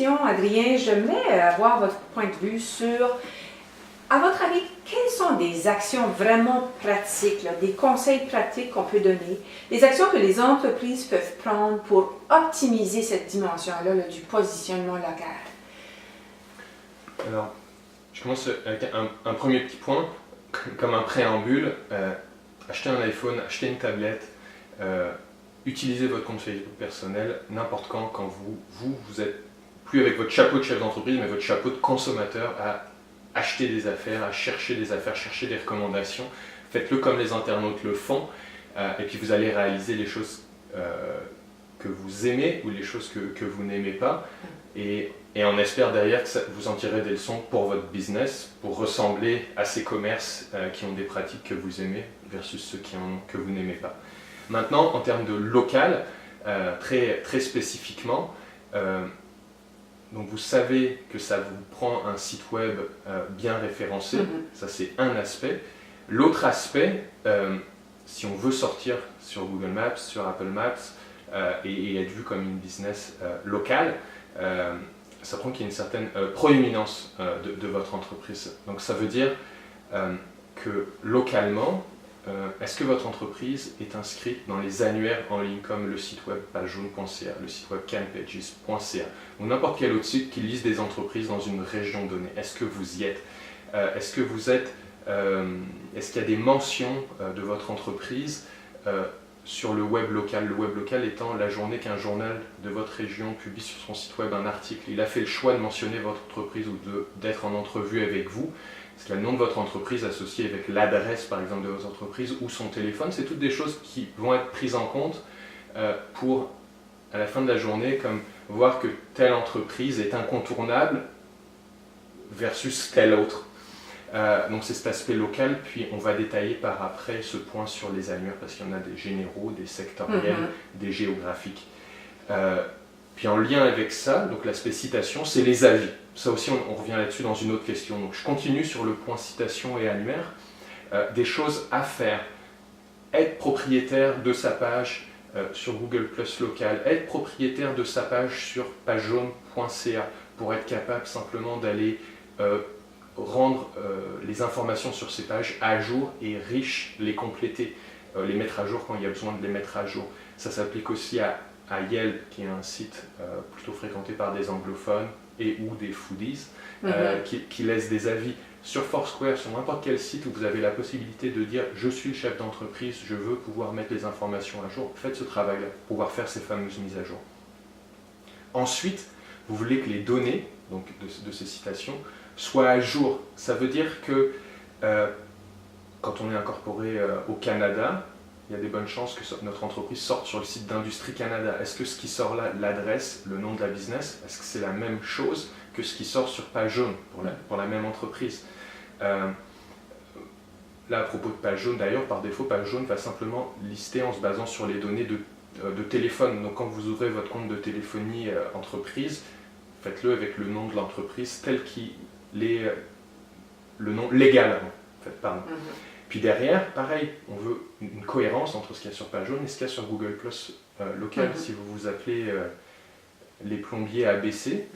question, Adrien. J'aimerais avoir votre point de vue sur, à votre avis, quelles sont des actions vraiment pratiques, là, des conseils pratiques qu'on peut donner, des actions que les entreprises peuvent prendre pour optimiser cette dimension-là là, du positionnement local? Alors, je commence avec un premier petit point, comme un préambule. Achetez un iPhone, achetez une tablette, utilisez votre compte Facebook personnel n'importe quand vous êtes plus avec votre chapeau de chef d'entreprise, mais votre chapeau de consommateur à acheter des affaires, à chercher des affaires, chercher des recommandations. Faites-le comme les internautes le font, et puis vous allez réaliser les choses que vous aimez ou les choses que vous n'aimez pas. Et on espère derrière que vous en tirez des leçons pour votre business, pour ressembler à ces commerces qui ont des pratiques que vous aimez versus ceux que vous n'aimez pas. Maintenant, en termes de local, très, très spécifiquement, donc vous savez que ça vous prend un site web bien référencé, ça c'est un aspect. L'autre aspect, si on veut sortir sur Google Maps, sur Apple Maps et être vu comme une business locale, ça prend qu'il y ait une certaine proéminence de votre entreprise. Donc ça veut dire que localement, est-ce que votre entreprise est inscrite dans les annuaires en ligne comme le site web pagejaune.ca, le site web canpages.ca ou n'importe quel autre site qui liste des entreprises dans une région donnée? Est-ce que vous y êtes? Est-ce qu'il y a des mentions de votre entreprise sur le web local? Le web local étant la journée qu'un journal de votre région publie sur son site web un article. Il a fait le choix de mentionner votre entreprise ou d'être en entrevue avec vous. Parce qu'il y a le nom de votre entreprise associé avec l'adresse par exemple de votre entreprise ou son téléphone. C'est toutes des choses qui vont être prises en compte pour, à la fin de la journée, comme voir que telle entreprise est incontournable versus telle autre. Donc c'est cet aspect local, puis on va détailler par après ce point sur les annuaires parce qu'il y en a des généraux, des sectoriels, des géographiques. Puis en lien avec ça, donc l'aspect citation, c'est les avis. Ça aussi, on revient là-dessus dans une autre question. Donc je continue sur le point citation et annuaire. Des choses à faire. Être propriétaire de sa page sur Google Plus local, être propriétaire de sa page sur pagejaune.ca pour être capable simplement d'aller rendre les informations sur ces pages à jour et riches, les compléter, les mettre à jour quand il y a besoin de les mettre à jour. Ça s'applique aussi à Yelp, qui est un site plutôt fréquenté par des anglophones et ou des foodies, qui laissent des avis sur Foursquare, sur n'importe quel site où vous avez la possibilité de dire « je suis le chef d'entreprise, je veux pouvoir mettre les informations à jour ». Faites ce travail-là, pour pouvoir faire ces fameuses mises à jour. Ensuite, vous voulez que les données donc de ces citations soient à jour. Ça veut dire que quand on est incorporé au Canada, il y a des bonnes chances que notre entreprise sorte sur le site d'Industrie Canada. Est-ce que ce qui sort là, l'adresse, le nom de la business, est-ce que c'est la même chose que ce qui sort sur Page Jaune pour la même entreprise? Là, à propos de Page Jaune, d'ailleurs, par défaut, Page Jaune va simplement lister en se basant sur les données de téléphone. Donc quand vous ouvrez votre compte de téléphonie entreprise, faites-le avec le nom de l'entreprise tel qu'il est le nom légal. En fait, pardon. Puis derrière, pareil, on veut une cohérence entre ce qu'il y a sur Page Jaune et ce qu'il y a sur Google Plus local. Si vous vous appelez les plombiers ABC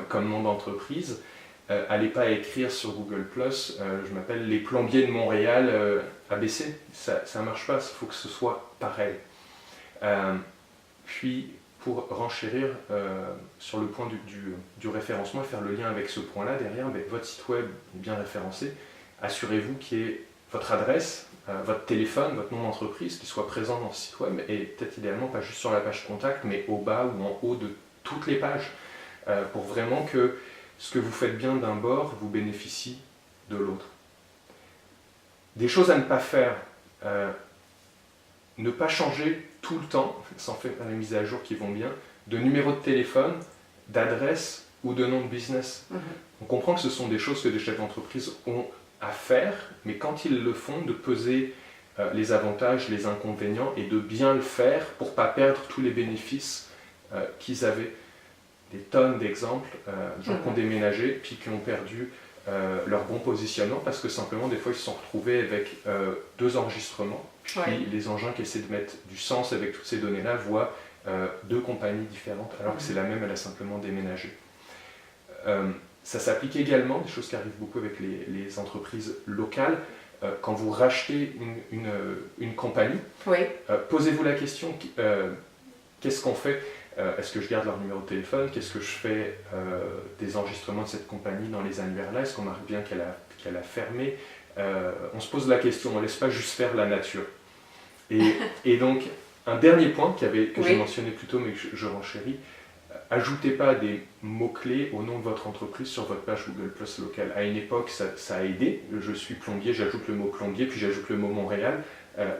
comme nom d'entreprise, allez pas écrire sur Google Plus, je m'appelle les plombiers de Montréal ABC. Ça ne marche pas, il faut que ce soit pareil. Puis pour renchérir sur le point du référencement et faire le lien avec ce point-là, derrière, votre site web est bien référencé. Assurez-vous qu'il y ait votre adresse, votre téléphone, votre nom d'entreprise qui soit présent dans ce site web et peut-être idéalement pas juste sur la page contact mais au bas ou en haut de toutes les pages pour vraiment que ce que vous faites bien d'un bord vous bénéficie de l'autre. Des choses à ne pas faire, ne pas changer tout le temps, sans faire les mises à jour qui vont bien, de numéro de téléphone, d'adresse ou de nom de business. On comprend que ce sont des choses que des chefs d'entreprise ont à faire, mais quand ils le font, de peser les avantages, les inconvénients et de bien le faire pour ne pas perdre tous les bénéfices qu'ils avaient. Des tonnes d'exemples de gens qui ont déménagé puis qui ont perdu leur bon positionnement parce que simplement des fois ils se sont retrouvés avec 2 enregistrements puis les engins qui essaient de mettre du sens avec toutes ces données-là voient 2 compagnies différentes alors que c'est la même, elle a simplement déménagé. Ça s'applique également, des choses qui arrivent beaucoup avec les entreprises locales. Quand vous rachetez une compagnie, Oui. Posez-vous la question, qu'est-ce qu'on fait? Est-ce que je garde leur numéro de téléphone? Qu'est-ce que je fais des enregistrements de cette compagnie dans les annuaires-là? Est-ce qu'on marque bien qu'elle a fermé? On se pose la question, on ne laisse pas juste faire la nature. Et donc, un dernier point que j'ai mentionné plus tôt, mais que je renchéris, ajoutez pas des mots-clés au nom de votre entreprise sur votre page Google Plus locale. À une époque, ça a aidé. Je suis plombier, j'ajoute le mot plombier, puis j'ajoute le mot Montréal.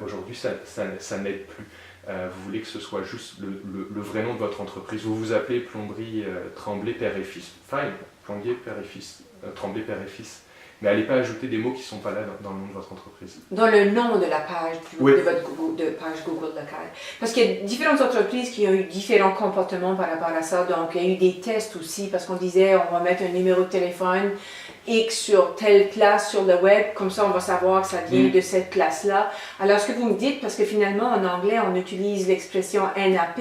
Aujourd'hui, ça n'aide plus. Vous voulez que ce soit juste le vrai nom de votre entreprise. Vous vous appelez Plomberie Tremblay Père et Fils. Fine, Plombier Père et Fils, Tremblay Père et Fils. Mais n'allez pas ajouter des mots qui ne sont pas là dans le nom de votre entreprise. Dans le nom de la page Oui. de votre page Google locale. Parce qu'il y a différentes entreprises qui ont eu différents comportements par rapport à ça. Donc, il y a eu des tests aussi parce qu'on disait on va mettre un numéro de téléphone X sur telle place sur le web, comme ça on va savoir que ça vient de cette place-là. Alors, ce que vous me dites, parce que finalement en anglais on utilise l'expression NAP,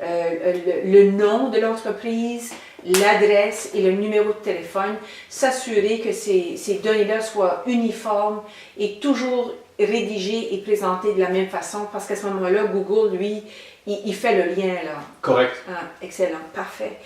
le nom de l'entreprise, l'adresse et le numéro de téléphone, s'assurer que ces données-là soient uniformes et toujours rédigées et présentées de la même façon, parce qu'à ce moment-là, Google, lui, il fait le lien là. Correct. Ah, excellent, parfait.